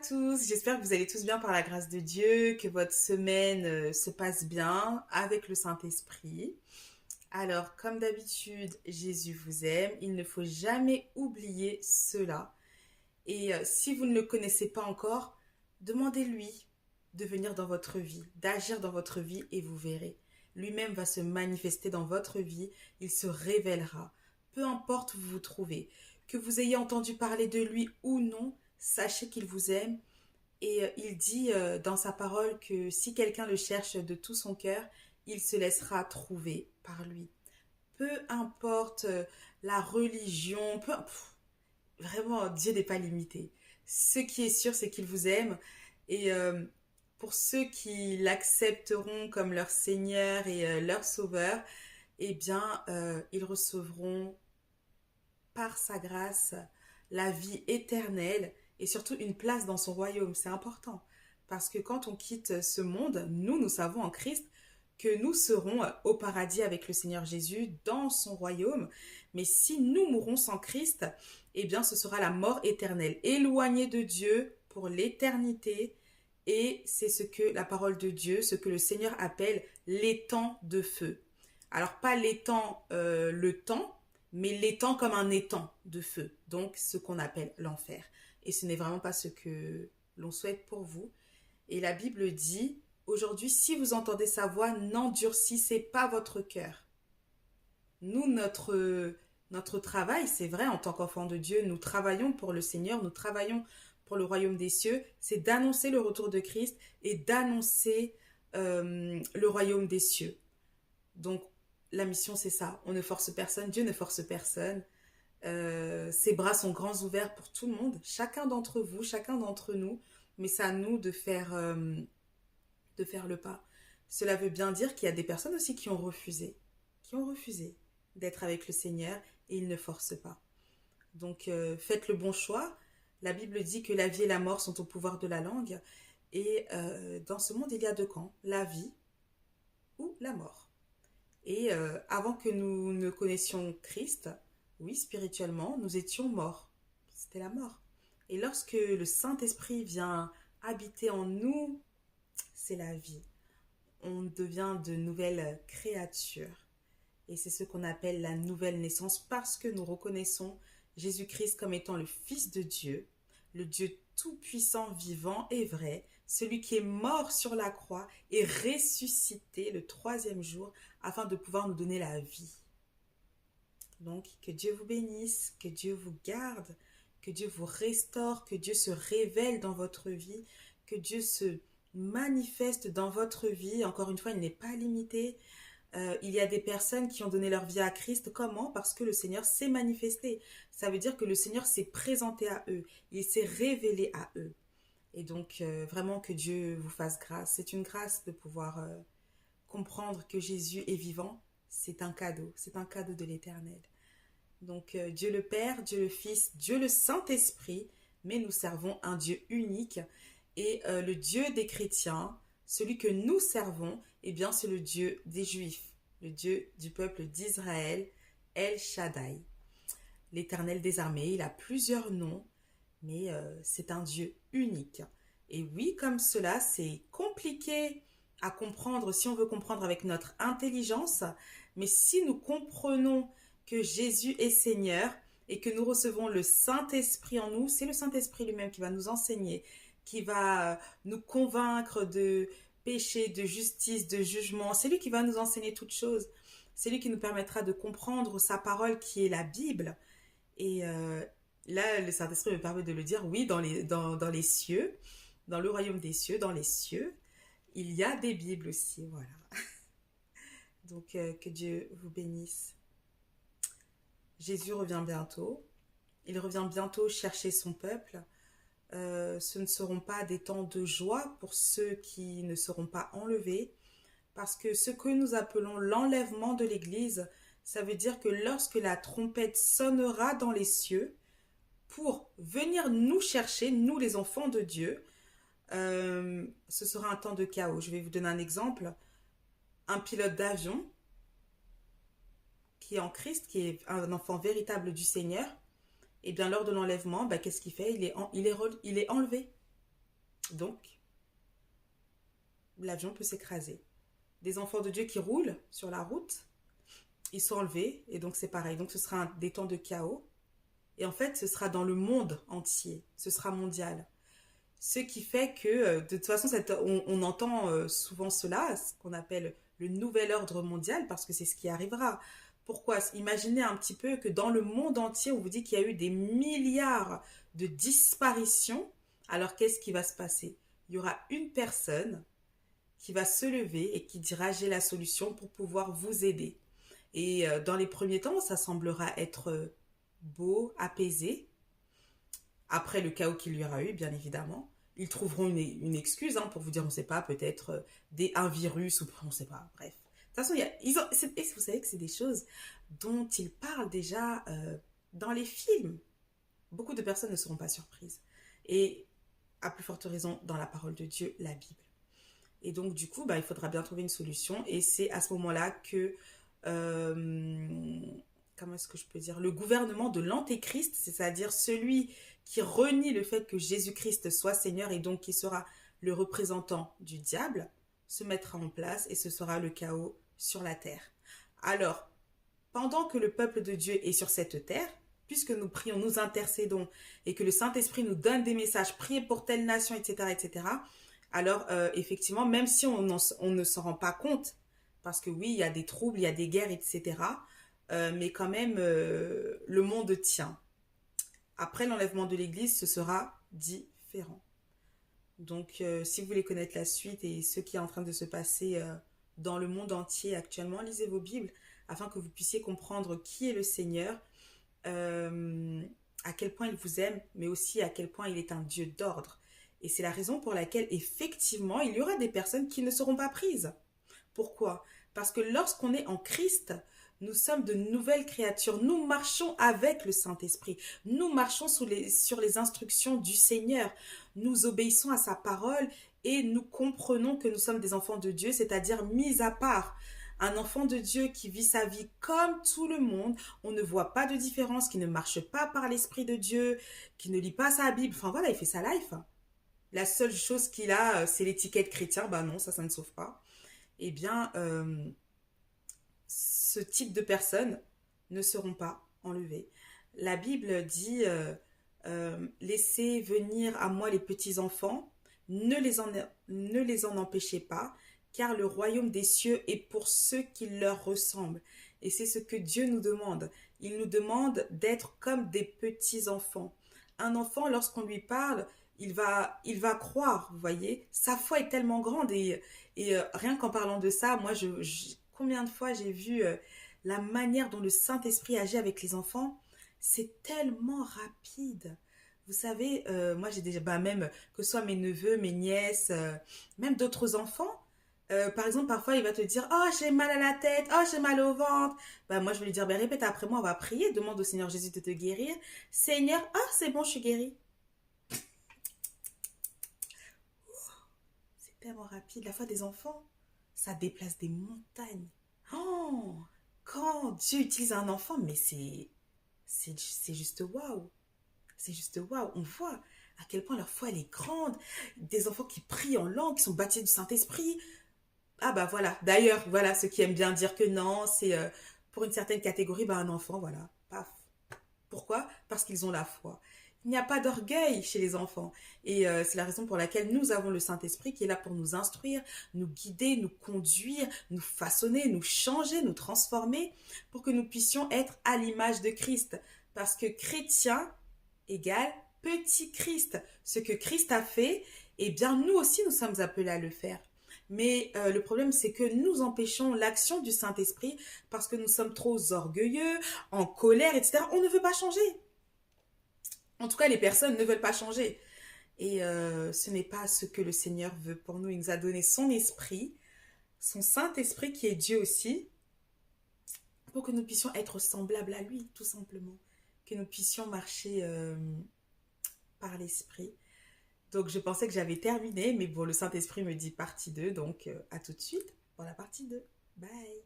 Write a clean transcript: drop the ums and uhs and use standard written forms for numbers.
tous, j'espère que vous allez tous bien par la grâce de Dieu, que votre semaine se passe bien avec le Saint-Esprit. Alors, comme d'habitude, Jésus vous aime, il ne faut jamais oublier cela. Et si vous ne le connaissez pas encore, demandez-lui de venir dans votre vie, d'agir dans votre vie et vous verrez. Lui-même va se manifester dans votre vie, il se révélera. Peu importe où vous vous trouvez, que vous ayez entendu parler de lui ou non, sachez qu'il vous aime. Et il dit dans sa parole que si quelqu'un le cherche de tout son cœur, il se laissera trouver par lui. Peu importe la religion, vraiment, Dieu n'est pas limité. Ce qui est sûr, c'est qu'il vous aime. Et pour ceux qui l'accepteront comme leur Seigneur et leur Sauveur, eh bien, ils recevront par sa grâce la vie éternelle et surtout une place dans son royaume. C'est important. Parce que quand on quitte ce monde, nous savons en Christ que nous serons au paradis avec le Seigneur Jésus dans son royaume. Mais si nous mourrons sans Christ, eh bien ce sera la mort éternelle, éloignée de Dieu pour l'éternité. Et c'est ce que la parole de Dieu, ce que le Seigneur appelle l'étang de feu. Alors pas l'étang, le temps, mais l'étang comme un étang de feu. Donc ce qu'on appelle l'enfer. Et ce n'est vraiment pas ce que l'on souhaite pour vous. Et la Bible dit, aujourd'hui, si vous entendez sa voix, n'endurcissez pas votre cœur. Nous, notre travail, c'est vrai, en tant qu'enfants de Dieu, nous travaillons pour le Seigneur, nous travaillons pour le royaume des cieux, c'est d'annoncer le retour de Christ et d'annoncer le royaume des cieux. Donc, la mission, c'est ça. On ne force personne, Dieu ne force personne. Ses bras sont grands ouverts pour tout le monde, chacun d'entre vous, chacun d'entre nous, mais c'est à nous de faire le pas. Cela veut bien dire qu'il y a des personnes aussi qui ont refusé d'être avec le Seigneur et ils ne forcent pas. Donc faites le bon choix. La Bible dit que la vie et la mort sont au pouvoir de la langue et dans ce monde il y a deux camps, la vie ou la mort. Et avant que nous ne connaissions Christ, oui, spirituellement, nous étions morts. C'était la mort. Et lorsque le Saint-Esprit vient habiter en nous, c'est la vie. On devient de nouvelles créatures. Et c'est ce qu'on appelle la nouvelle naissance parce que nous reconnaissons Jésus-Christ comme étant le Fils de Dieu, le Dieu tout-puissant, vivant et vrai, celui qui est mort sur la croix et ressuscité le troisième jour afin de pouvoir nous donner la vie. Donc, que Dieu vous bénisse, que Dieu vous garde, que Dieu vous restaure, que Dieu se révèle dans votre vie, que Dieu se manifeste dans votre vie. Encore une fois, il n'est pas limité. Il y a des personnes qui ont donné leur vie à Christ. Comment? Parce que le Seigneur s'est manifesté. Ça veut dire que le Seigneur s'est présenté à eux. Il s'est révélé à eux. Et donc, vraiment que Dieu vous fasse grâce. C'est une grâce de pouvoir comprendre que Jésus est vivant. C'est un cadeau. C'est un cadeau de l'Éternel. Donc, Dieu le Père, Dieu le Fils, Dieu le Saint-Esprit. Mais nous servons un Dieu unique. Et le Dieu des chrétiens, celui que nous servons, eh bien, c'est le Dieu des Juifs, le Dieu du peuple d'Israël, El Shaddai. L'Éternel des armées, il a plusieurs noms, mais c'est un Dieu unique. Et oui, comme cela, c'est compliqué à comprendre si on veut comprendre avec notre intelligence, mais si nous comprenons que Jésus est Seigneur et que nous recevons le Saint-Esprit en nous, c'est le Saint-Esprit lui-même qui va nous enseigner, qui va nous convaincre de péché, de justice, de jugement. C'est lui qui va nous enseigner toutes choses. C'est lui qui nous permettra de comprendre sa parole qui est la Bible. Et là, le Saint-Esprit me permet de le dire, oui, dans les cieux, dans le royaume des cieux, dans les cieux, il y a des Bibles aussi, voilà. Donc, que Dieu vous bénisse. Jésus revient bientôt. Il revient bientôt chercher son peuple. Ce ne seront pas des temps de joie pour ceux qui ne seront pas enlevés, parce que ce que nous appelons l'enlèvement de l'Église, ça veut dire que lorsque la trompette sonnera dans les cieux, pour venir nous chercher, nous les enfants de Dieu, ce sera un temps de chaos. Je vais vous donner un exemple. Un pilote d'avion qui est en Christ, qui est un enfant véritable du Seigneur, et bien lors de l'enlèvement, qu'est-ce qu'il fait? Il est enlevé. Donc, l'avion peut s'écraser. Des enfants de Dieu qui roulent sur la route, ils sont enlevés, et donc c'est pareil. Donc ce sera des temps de chaos. Et en fait, ce sera dans le monde entier. Ce sera mondial. Ce qui fait que, de toute façon, on entend souvent cela, ce qu'on appelle le nouvel ordre mondial, parce que c'est ce qui arrivera. Pourquoi? Imaginez un petit peu que dans le monde entier, on vous dit qu'il y a eu des milliards de disparitions. Alors, qu'est-ce qui va se passer? Il y aura une personne qui va se lever et qui dira j'ai la solution pour pouvoir vous aider. Et dans les premiers temps, ça semblera être beau, apaisé. Après le chaos qu'il y aura eu, bien évidemment, ils trouveront une excuse pour vous dire, on ne sait pas, peut-être un virus ou on ne sait pas, bref. De toute façon, et vous savez que c'est des choses dont ils parlent déjà dans les films. Beaucoup de personnes ne seront pas surprises. Et à plus forte raison, dans la parole de Dieu, la Bible. Et donc, du coup, il faudra bien trouver une solution. Et c'est à ce moment-là que, comment est-ce que je peux dire, le gouvernement de l'Antéchrist, c'est-à-dire celui qui renie le fait que Jésus-Christ soit Seigneur et donc qui sera le représentant du diable, se mettra en place et ce sera le chaos sur la terre. Alors, pendant que le peuple de Dieu est sur cette terre, puisque nous prions, nous intercédons et que le Saint-Esprit nous donne des messages, priez pour telle nation, etc., etc., alors effectivement, même si on ne s'en rend pas compte, parce que oui, il y a des troubles, il y a des guerres, etc., mais quand même, le monde tient. Après l'enlèvement de l'Église, ce sera différent. Donc, si vous voulez connaître la suite et ce qui est en train de se passer dans le monde entier actuellement, lisez vos Bibles afin que vous puissiez comprendre qui est le Seigneur, à quel point il vous aime, mais aussi à quel point il est un Dieu d'ordre. Et c'est la raison pour laquelle, effectivement, il y aura des personnes qui ne seront pas prises. Pourquoi? Parce que lorsqu'on est en Christ, nous sommes de nouvelles créatures. Nous marchons avec le Saint-Esprit. Nous marchons sur les instructions du Seigneur. Nous obéissons à sa parole et nous comprenons que nous sommes des enfants de Dieu, c'est-à-dire mis à part. Un enfant de Dieu qui vit sa vie comme tout le monde, on ne voit pas de différence, qui ne marche pas par l'Esprit de Dieu, qui ne lit pas sa Bible. Enfin voilà, il fait sa life. La seule chose qu'il a, c'est l'étiquette chrétien. Ben non, ça ne sauve pas. Eh bien, ce type de personnes ne seront pas enlevées. La Bible dit laissez venir à moi les petits-enfants, ne les en empêchez pas, car le royaume des cieux est pour ceux qui leur ressemblent. Et c'est ce que Dieu nous demande. Il nous demande d'être comme des petits-enfants. Un enfant, lorsqu'on lui parle, il va croire, vous voyez. Sa foi est tellement grande et rien qu'en parlant de ça, moi, combien de fois j'ai vu la manière dont le Saint-Esprit agit avec les enfants, c'est tellement rapide. Vous savez, moi j'ai déjà, même que ce soit mes neveux, mes nièces, même d'autres enfants, par exemple, parfois il va te dire oh, j'ai mal à la tête, oh, j'ai mal au ventre. Moi je vais lui dire répète après moi, on va prier, demande au Seigneur Jésus de te guérir. Seigneur, ah, c'est bon, je suis guérie. C'est tellement rapide. La foi des enfants, ça déplace des montagnes. Oh, quand Dieu utilise un enfant, mais c'est juste waouh. C'est juste waouh. On voit à quel point leur foi elle est grande. Des enfants qui prient en langue, qui sont baptisés du Saint-Esprit. Ah bah voilà. D'ailleurs, voilà ceux qui aiment bien dire que non, c'est pour une certaine catégorie, un enfant, voilà. Paf. Pourquoi? Parce qu'ils ont la foi. Il n'y a pas d'orgueil chez les enfants. Et c'est la raison pour laquelle nous avons le Saint-Esprit qui est là pour nous instruire, nous guider, nous conduire, nous façonner, nous changer, nous transformer, pour que nous puissions être à l'image de Christ. Parce que chrétien égale petit Christ. Ce que Christ a fait, eh bien nous aussi nous sommes appelés à le faire. Mais le problème, c'est que nous empêchons l'action du Saint-Esprit parce que nous sommes trop orgueilleux, en colère, etc. On ne veut pas changer. En tout cas, les personnes ne veulent pas changer. Et ce n'est pas ce que le Seigneur veut pour nous. Il nous a donné son esprit, son Saint-Esprit qui est Dieu aussi, pour que nous puissions être semblables à lui, tout simplement. Que nous puissions marcher par l'esprit. Donc, je pensais que j'avais terminé, mais bon, le Saint-Esprit me dit partie 2, donc à tout de suite pour la partie 2. Bye!